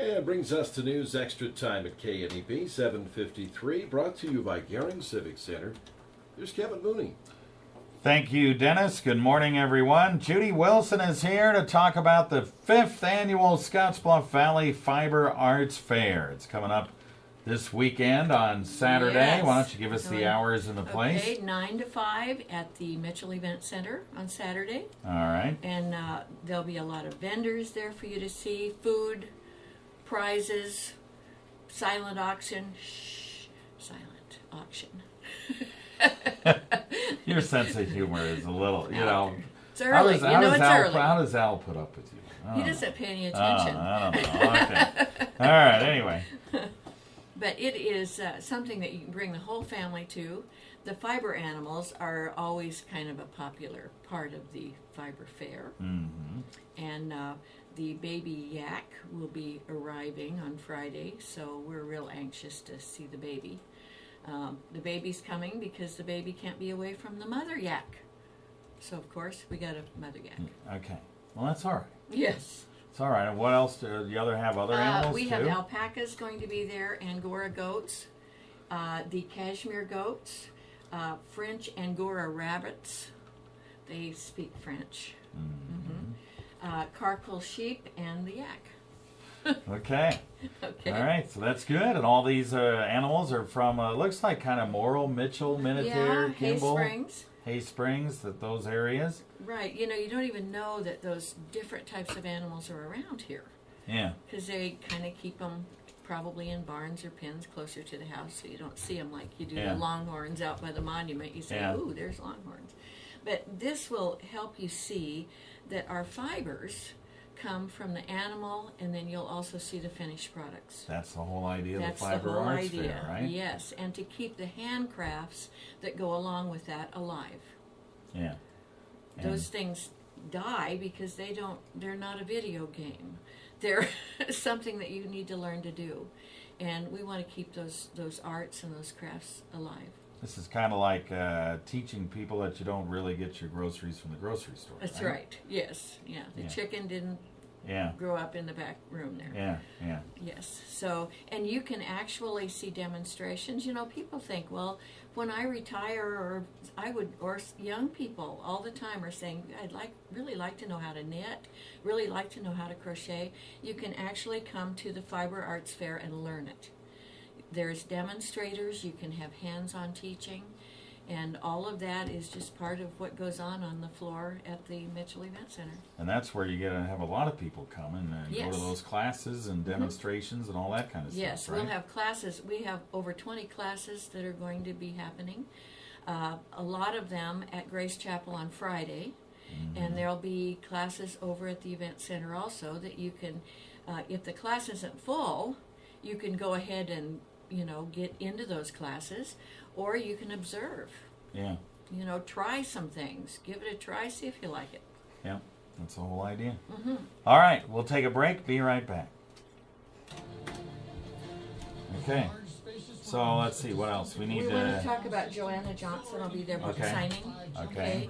And it brings us to News Extra Time at KNEB 7:53, brought to you by Gehring Civic Center. Here's Kevin Mooney. Thank you, Dennis. Good morning, everyone. Judy Wilson is here to talk about the 5th annual Scottsbluff Valley Fiber Arts Fair. It's coming up this weekend on Saturday. Yes. Why don't you give us the hours and the place? Okay, 9 to 5 at the Mitchell Event Center on Saturday. All right. And there'll be a lot of vendors there for you to see. Food, prizes, silent auction. Shh, silent auction. Your sense of humor is a little, you know. It's early. It's early. How does Al put up with you? He doesn't pay any attention. I don't know. Okay. All right, anyway. But it is something that you can bring the whole family to. The fiber animals are always kind of a popular part of the fiber fair. Mm-hmm. And the baby yak will be arriving on Friday, so we're real anxious to see the baby. The baby's coming because the baby can't be away from the mother yak. So, of course, we got a mother yak. Okay. Well, that's all right. Yes. It's all right. And what else? Do you have other animals we too? have alpacas going to be there, Angora goats, the cashmere goats, French Angora rabbits. They speak French. Mm-hmm. Carkle sheep and the yak. Okay. Okay. All right. So that's good. And all these animals are from, looks like kind of Morrill, Mitchell, Minnetonka, Kimball. Hay Springs. Hay Springs, those areas. Right. You know, you don't even know that those different types of animals are around here. Yeah. Because they kind of keep them probably in barns or pens closer to the house, so you don't see them like you do the longhorns out by the monument. You say, ooh, there's longhorns. But this will help you see that our fibers come from the animal, and then you'll also see the finished products. That's the whole idea of the That's Fiber the whole Arts idea. Fair, right? Yes, and to keep the handcrafts that go along with that alive. Yeah. Those things die because they're not a video game. They're something that you need to learn to do. And we want to keep those arts and those crafts alive. This is kind of like teaching people that you don't really get your groceries from the grocery store. That's right. Yes. Yeah. The chicken didn't grow up in the back room there. Yeah. Yeah. Yes. So, and you can actually see demonstrations. You know, people think, well, when I retire, or young people all the time are saying, I'd really like to know how to knit, really like to know how to crochet. You can actually come to the Fiber Arts Fair and learn it. There's demonstrators, you can have hands-on teaching, and all of that is just part of what goes on the floor at the Mitchell Event Center. And that's where you get to have a lot of people come and go to those classes and demonstrations and all that kind of Yes, stuff, right? we'll have classes. We have over 20 classes that are going to be happening. A lot of them at Grace Chapel on Friday, and there'll be classes over at the Event Center also that you can, if the class isn't full, you can go ahead and get into those classes, or you can observe. Yeah. Try some things. Give it a try, see if you like it. Yeah, that's the whole idea. Mm-hmm. All right, we'll take a break. Be right back. Okay. So let's see, what else? We need We want to talk about Joanna Johnson. I'll be there book signing. Okay.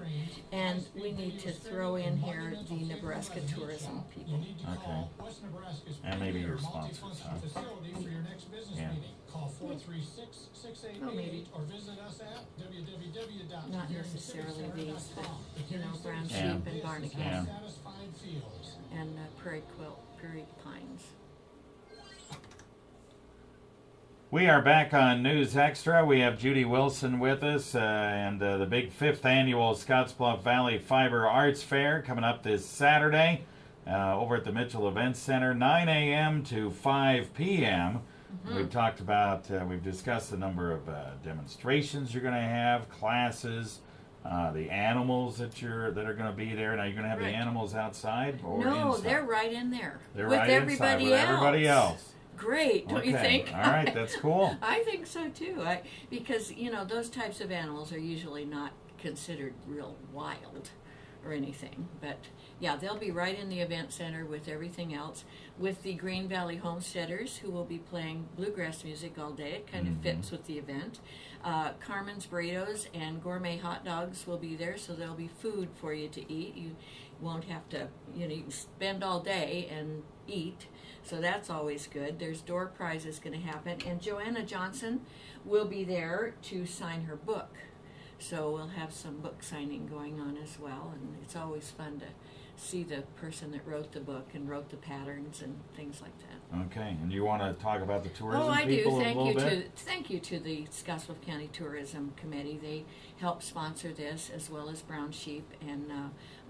And we need to throw in here the Nebraska tourism people. Okay. And maybe your sponsors, huh? Yeah. Oh, maybe. Not necessarily these, but, brown sheep and barnacles and prairie pines. We are back on News Extra. We have Judy Wilson with us and the big 5th annual Scottsbluff Valley Fiber Arts Fair coming up this Saturday over at the Mitchell Event Center, 9 a.m. to 5 p.m. We've talked about, we've discussed the number of demonstrations you're going to have, classes, the animals that are going to be there. Now, you're going to have the animals outside or No, inside? They're right in there. They're with right everybody inside with everybody else. Great, don't you think? All right, that's cool. I think so too. Because those types of animals are usually not considered real wild or anything. But yeah, they'll be right in the event center with everything else, with the Green Valley Homesteaders who will be playing bluegrass music all day. It kind of fits with the event. Carmen's Burritos and Gourmet Hot Dogs will be there, so there'll be food for you to eat. won't have to, you know, you can spend all day and eat. So that's always good. There's door prizes going to happen. And Joanna Johnson will be there to sign her book. So we'll have some book signing going on as well. And it's always fun to see the person that wrote the book and wrote the patterns and things like that. Okay, and you want to talk about the tourism Oh, I do. people a Thank little you bit? thank you to the Scottsbluff County Tourism Committee. They help sponsor this, as well as Brown Sheep and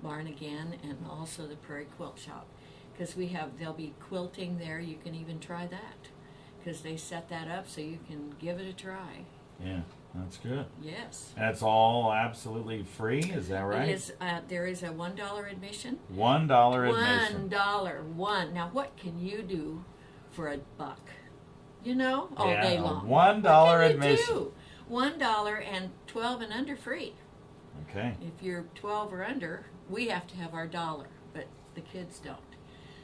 Barn Again, and also the Prairie Quilt Shop, because they'll be quilting there. You can even try that, because they set that up so you can give it a try. Yeah, that's good. Yes. That's all absolutely free, is that right? It is, there is a $1 admission. $1 admission. $1. Now, what can you do for $1? You know, all day long. $1 What can you admission. do? $1 and 12 and under free. Okay. If you're 12 or under, we have to have our $1, but the kids don't.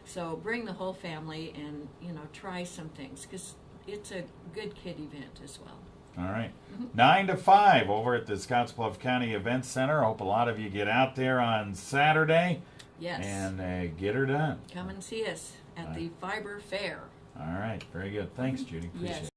So bring the whole family and, you know, try some things, because it's a good kid event as well. All right. 9 to 5 over at the Scottsbluff County Event Center. Hope a lot of you get out there on Saturday Yes. and get her done. Come and see us at the Fiber Fair. All right. Very good. Thanks, Judy. Appreciate Yes. it.